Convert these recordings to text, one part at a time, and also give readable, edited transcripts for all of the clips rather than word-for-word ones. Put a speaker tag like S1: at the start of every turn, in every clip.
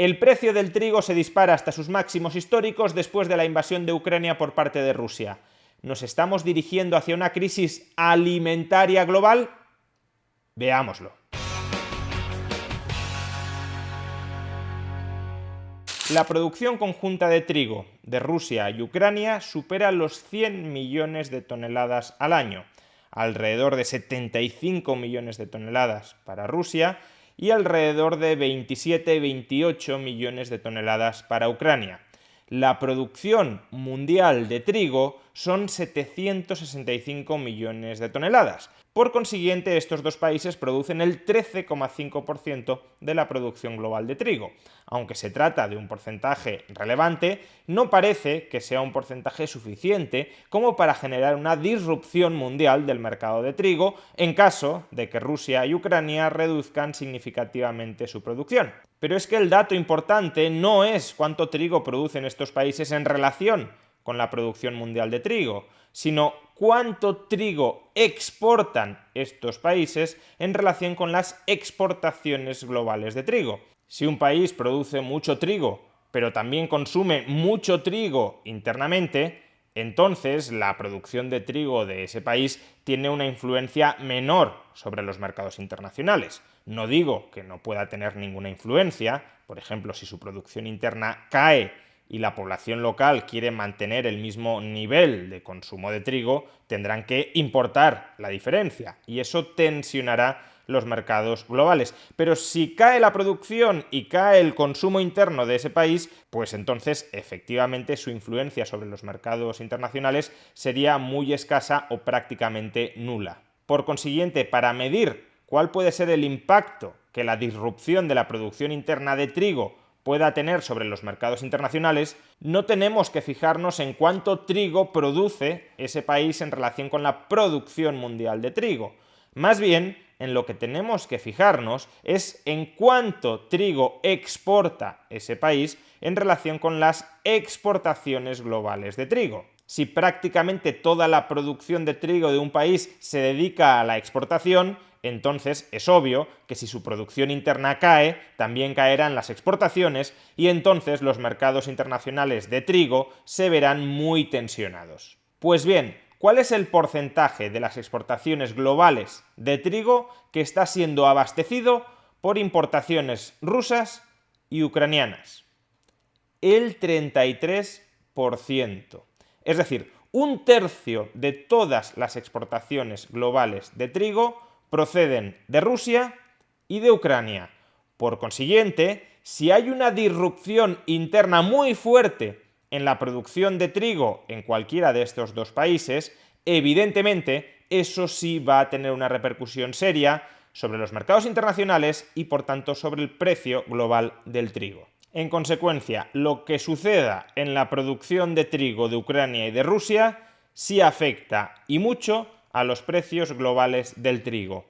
S1: El precio del trigo se dispara hasta sus máximos históricos después de la invasión de Ucrania por parte de Rusia. ¿Nos estamos dirigiendo hacia una crisis alimentaria global? Veámoslo. La producción conjunta de trigo de Rusia y Ucrania supera los 100 millones de toneladas al año, alrededor de 75 millones de toneladas para Rusia y alrededor de 27-28 millones de toneladas para Ucrania. La producción mundial de trigo son 765 millones de toneladas. Por consiguiente, estos dos países producen el 13,5% de la producción global de trigo. Aunque se trata de un porcentaje relevante, no parece que sea un porcentaje suficiente como para generar una disrupción mundial del mercado de trigo en caso de que Rusia y Ucrania reduzcan significativamente su producción. Pero es que el dato importante no es cuánto trigo producen estos países en relación con la producción mundial de trigo, sino cuánto trigo exportan estos países en relación con las exportaciones globales de trigo. Si un país produce mucho trigo, pero también consume mucho trigo internamente, entonces la producción de trigo de ese país tiene una influencia menor sobre los mercados internacionales. No digo que no pueda tener ninguna influencia, por ejemplo, si su producción interna cae y la población local quiere mantener el mismo nivel de consumo de trigo, tendrán que importar la diferencia y eso tensionará los mercados globales. Pero si cae la producción y cae el consumo interno de ese país, pues entonces efectivamente su influencia sobre los mercados internacionales sería muy escasa o prácticamente nula. Por consiguiente, para medir cuál puede ser el impacto que la disrupción de la producción interna de trigo pueda tener sobre los mercados internacionales, no tenemos que fijarnos en cuánto trigo produce ese país en relación con la producción mundial de trigo. Más bien, en lo que tenemos que fijarnos es en cuánto trigo exporta ese país en relación con las exportaciones globales de trigo. Si prácticamente toda la producción de trigo de un país se dedica a la exportación, entonces es obvio que si su producción interna cae, también caerán las exportaciones y entonces los mercados internacionales de trigo se verán muy tensionados. Pues bien, ¿cuál es el porcentaje de las exportaciones globales de trigo que está siendo abastecido por importaciones rusas y ucranianas? El 33%. Es decir, un tercio de todas las exportaciones globales de trigo proceden de Rusia y de Ucrania. Por consiguiente, si hay una disrupción interna muy fuerte en la producción de trigo en cualquiera de estos dos países, evidentemente eso sí va a tener una repercusión seria sobre los mercados internacionales y por tanto sobre el precio global del trigo. En consecuencia, lo que suceda en la producción de trigo de Ucrania y de Rusia sí afecta y mucho a los precios globales del trigo.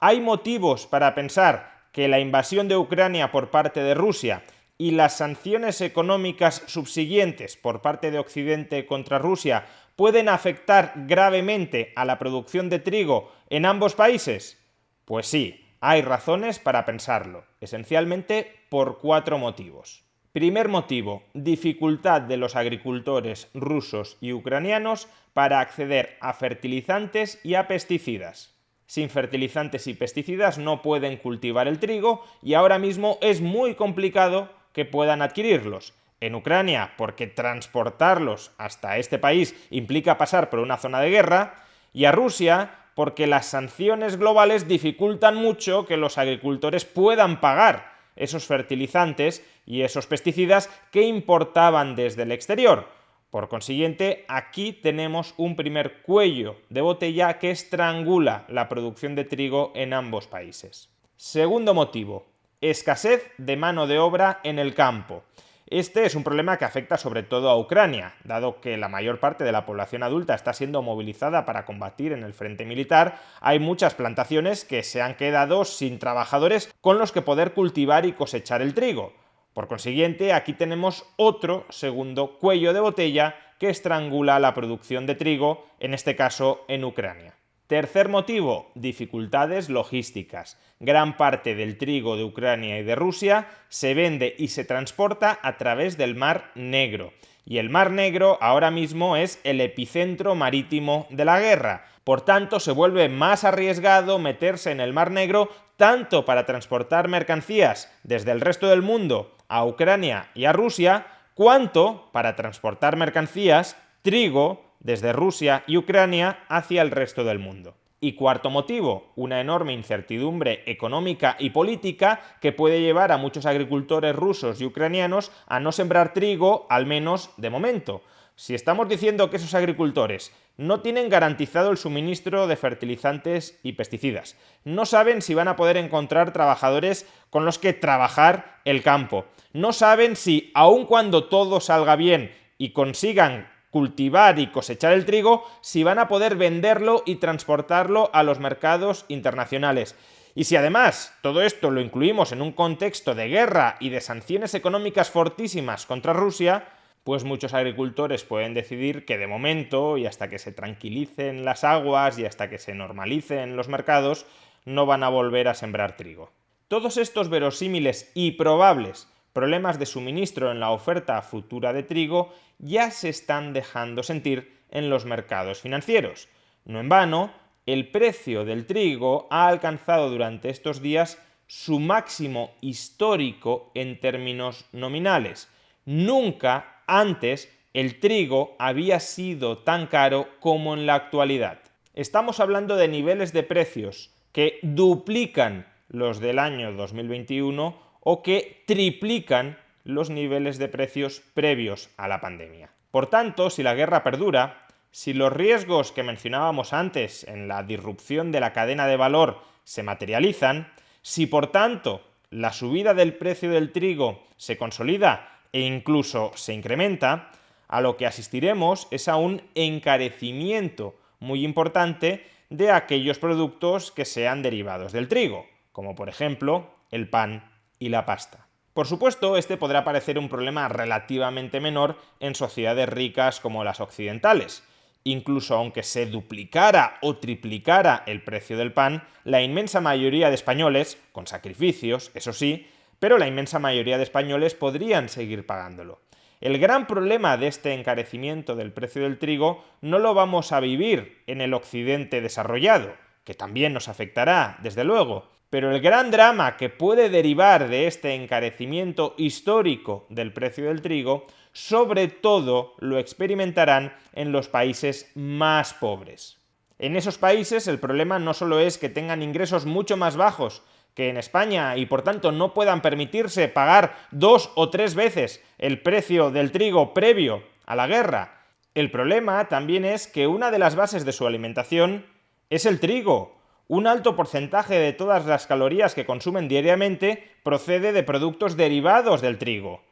S1: Hay motivos para pensar que la invasión de Ucrania por parte de Rusia y las sanciones económicas subsiguientes por parte de Occidente contra Rusia pueden afectar gravemente a la producción de trigo en ambos países? Pues sí, hay razones para pensarlo, esencialmente por 4 motivos. Primer motivo, dificultad de los agricultores rusos y ucranianos para acceder a fertilizantes y a pesticidas. Sin fertilizantes y pesticidas no pueden cultivar el trigo y ahora mismo es muy complicado que puedan adquirirlos. En Ucrania, porque transportarlos hasta este país implica pasar por una zona de guerra, y a Rusia, porque las sanciones globales dificultan mucho que los agricultores puedan pagar esos fertilizantes y esos pesticidas que importaban desde el exterior. Por consiguiente, aquí tenemos un primer cuello de botella que estrangula la producción de trigo en ambos países. Segundo motivo, escasez de mano de obra en el campo. Este es un problema que afecta sobre todo a Ucrania, dado que la mayor parte de la población adulta está siendo movilizada para combatir en el frente militar. Hay muchas plantaciones que se han quedado sin trabajadores con los que poder cultivar y cosechar el trigo. Por consiguiente, aquí tenemos otro segundo cuello de botella que estrangula la producción de trigo, en este caso en Ucrania. Tercer motivo, dificultades logísticas. Gran parte del trigo de Ucrania y de Rusia se vende y se transporta a través del Mar Negro. Y el Mar Negro ahora mismo es el epicentro marítimo de la guerra. Por tanto, se vuelve más arriesgado meterse en el Mar Negro tanto para transportar mercancías desde el resto del mundo a Ucrania y a Rusia, cuanto para transportar mercancías, trigo, desde Rusia y Ucrania hacia el resto del mundo. Y cuarto motivo, una enorme incertidumbre económica y política que puede llevar a muchos agricultores rusos y ucranianos a no sembrar trigo, al menos de momento. Si estamos diciendo que esos agricultores no tienen garantizado el suministro de fertilizantes y pesticidas, no saben si van a poder encontrar trabajadores con los que trabajar el campo, no saben si, aun cuando todo salga bien y consigan cultivar y cosechar el trigo, si van a poder venderlo y transportarlo a los mercados internacionales. Y si además todo esto lo incluimos en un contexto de guerra y de sanciones económicas fortísimas contra Rusia, pues muchos agricultores pueden decidir que de momento, y hasta que se tranquilicen las aguas y hasta que se normalicen los mercados, no van a volver a sembrar trigo. Todos estos verosímiles y probables problemas de suministro en la oferta futura de trigo ya se están dejando sentir en los mercados financieros. No en vano, el precio del trigo ha alcanzado durante estos días su máximo histórico en términos nominales. Nunca antes el trigo había sido tan caro como en la actualidad. Estamos hablando de niveles de precios que duplican los del año 2021 o que triplican los niveles de precios previos a la pandemia. Por tanto, si la guerra perdura, si los riesgos que mencionábamos antes en la disrupción de la cadena de valor se materializan, si por tanto la subida del precio del trigo se consolida e incluso se incrementa, a lo que asistiremos es a un encarecimiento muy importante de aquellos productos que sean derivados del trigo, como por ejemplo el pan y la pasta. Por supuesto, este podrá parecer un problema relativamente menor en sociedades ricas como las occidentales. Incluso aunque se duplicara o triplicara el precio del pan, la inmensa mayoría de españoles, con sacrificios, eso sí, pero la inmensa mayoría de españoles podrían seguir pagándolo. El gran problema de este encarecimiento del precio del trigo no lo vamos a vivir en el occidente desarrollado, que también nos afectará, desde luego, pero el gran drama que puede derivar de este encarecimiento histórico del precio del trigo, sobre todo lo experimentarán en los países más pobres. En esos países el problema no solo es que tengan ingresos mucho más bajos que en España y por tanto no puedan permitirse pagar 2 o 3 veces el precio del trigo previo a la guerra. El problema también es que una de las bases de su alimentación es el trigo. Un alto porcentaje de todas las calorías que consumen diariamente procede de productos derivados del trigo.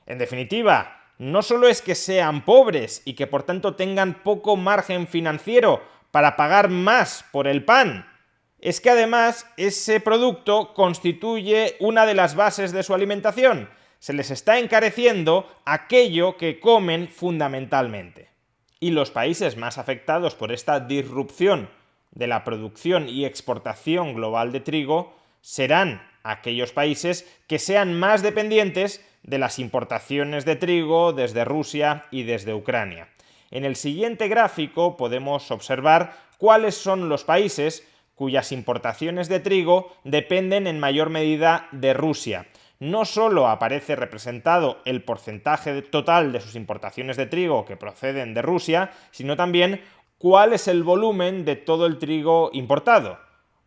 S1: En definitiva, no solo es que sean pobres y que por tanto tengan poco margen financiero para pagar más por el pan, es que además ese producto constituye una de las bases de su alimentación. Se les está encareciendo aquello que comen fundamentalmente. Y los países más afectados por esta disrupción de la producción y exportación global de trigo serán aquellos países que sean más dependientes de las importaciones de trigo desde Rusia y desde Ucrania. En el siguiente gráfico podemos observar cuáles son los países cuyas importaciones de trigo dependen en mayor medida de Rusia. No solo aparece representado el porcentaje total de sus importaciones de trigo que proceden de Rusia, sino también cuál es el volumen de todo el trigo importado.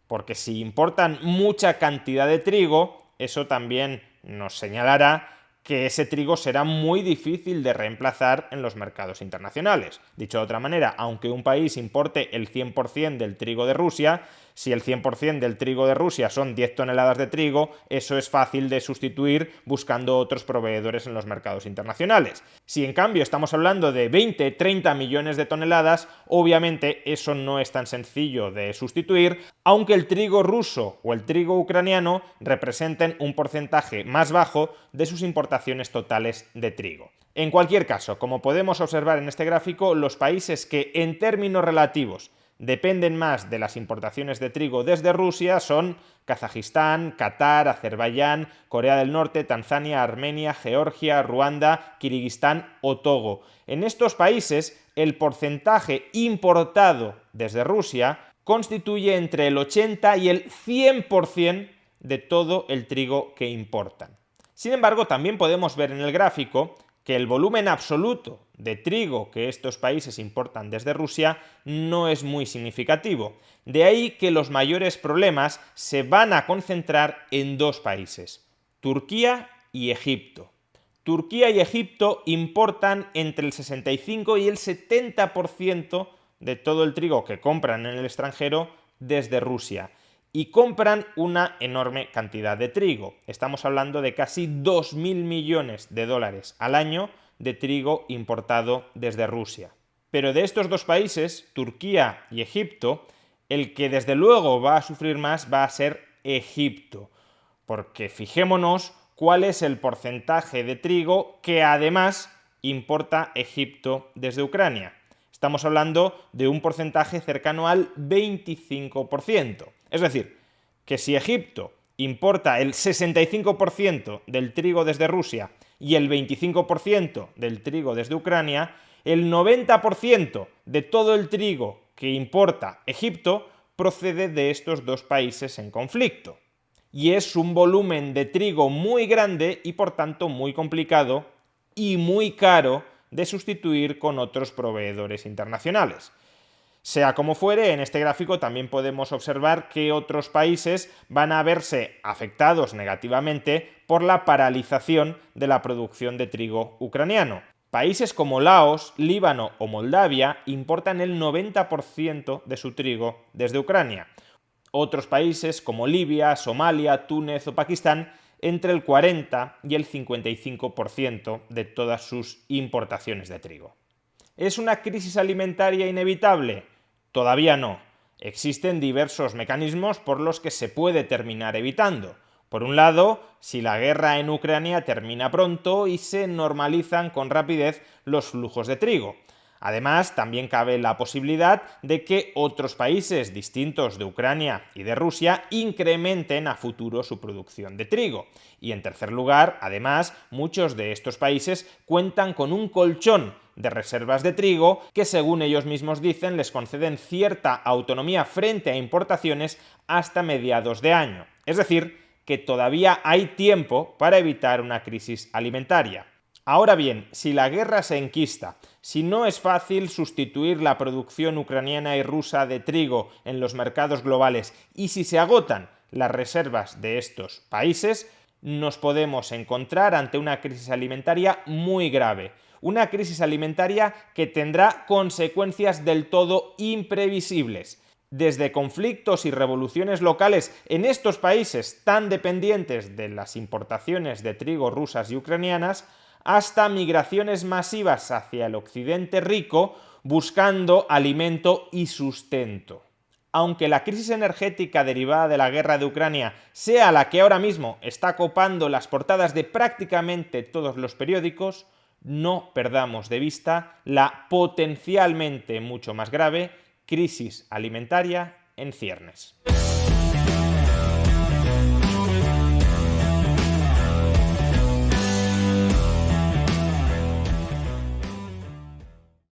S1: Porque si importan mucha cantidad de trigo, eso también nos señalará que ese trigo será muy difícil de reemplazar en los mercados internacionales. Dicho de otra manera, aunque un país importe el 100% del trigo de Rusia, si el 100% del trigo de Rusia son 10 toneladas de trigo, eso es fácil de sustituir buscando otros proveedores en los mercados internacionales. Si en cambio estamos hablando de 20, 30 millones de toneladas, obviamente eso no es tan sencillo de sustituir, aunque el trigo ruso o el trigo ucraniano representen un porcentaje más bajo de sus importaciones totales de trigo. En cualquier caso, como podemos observar en este gráfico, los países que en términos relativos dependen más de las importaciones de trigo desde Rusia son Kazajistán, Qatar, Azerbaiyán, Corea del Norte, Tanzania, Armenia, Georgia, Ruanda, Kirguistán o Togo. En estos países, el porcentaje importado desde Rusia constituye entre el 80 y el 100% de todo el trigo que importan. Sin embargo, también podemos ver en el gráfico que el volumen absoluto de trigo que estos países importan desde Rusia no es muy significativo. De ahí que los mayores problemas se van a concentrar en dos países, Turquía y Egipto. Turquía y Egipto importan entre el 65 y el 70% de todo el trigo que compran en el extranjero desde Rusia. Y compran una enorme cantidad de trigo. Estamos hablando de casi 2.000 millones de dólares al año de trigo importado desde Rusia. Pero de estos dos países, Turquía y Egipto, el que desde luego va a sufrir más va a ser Egipto. Porque fijémonos cuál es el porcentaje de trigo que además importa Egipto desde Ucrania. Estamos hablando de un porcentaje cercano al 25%. Es decir, que si Egipto importa el 65% del trigo desde Rusia y el 25% del trigo desde Ucrania, el 90% de todo el trigo que importa Egipto procede de estos dos países en conflicto. Y es un volumen de trigo muy grande y por tanto muy complicado y muy caro de sustituir con otros proveedores internacionales. Sea como fuere, en este gráfico también podemos observar que otros países van a verse afectados negativamente por la paralización de la producción de trigo ucraniano. Países como Laos, Líbano o Moldavia importan el 90% de su trigo desde Ucrania. Otros países como Libia, Somalia, Túnez o Pakistán entre el 40 y el 55% de todas sus importaciones de trigo. ¿Es una crisis alimentaria inevitable? Todavía no. Existen diversos mecanismos por los que se puede terminar evitando. Por un lado, si la guerra en Ucrania termina pronto y se normalizan con rapidez los flujos de trigo. Además, también cabe la posibilidad de que otros países distintos de Ucrania y de Rusia incrementen a futuro su producción de trigo. Y en tercer lugar, además, muchos de estos países cuentan con un colchón de reservas de trigo que, según ellos mismos dicen, les conceden cierta autonomía frente a importaciones hasta mediados de año. Es decir, que todavía hay tiempo para evitar una crisis alimentaria. Ahora bien, si la guerra se enquista, si no es fácil sustituir la producción ucraniana y rusa de trigo en los mercados globales y si se agotan las reservas de estos países, nos podemos encontrar ante una crisis alimentaria muy grave. Una crisis alimentaria que tendrá consecuencias del todo imprevisibles. Desde conflictos y revoluciones locales en estos países tan dependientes de las importaciones de trigo rusas y ucranianas, hasta migraciones masivas hacia el occidente rico buscando alimento y sustento. Aunque la crisis energética derivada de la guerra de Ucrania sea la que ahora mismo está copando las portadas de prácticamente todos los periódicos, no perdamos de vista la potencialmente mucho más grave crisis alimentaria en ciernes.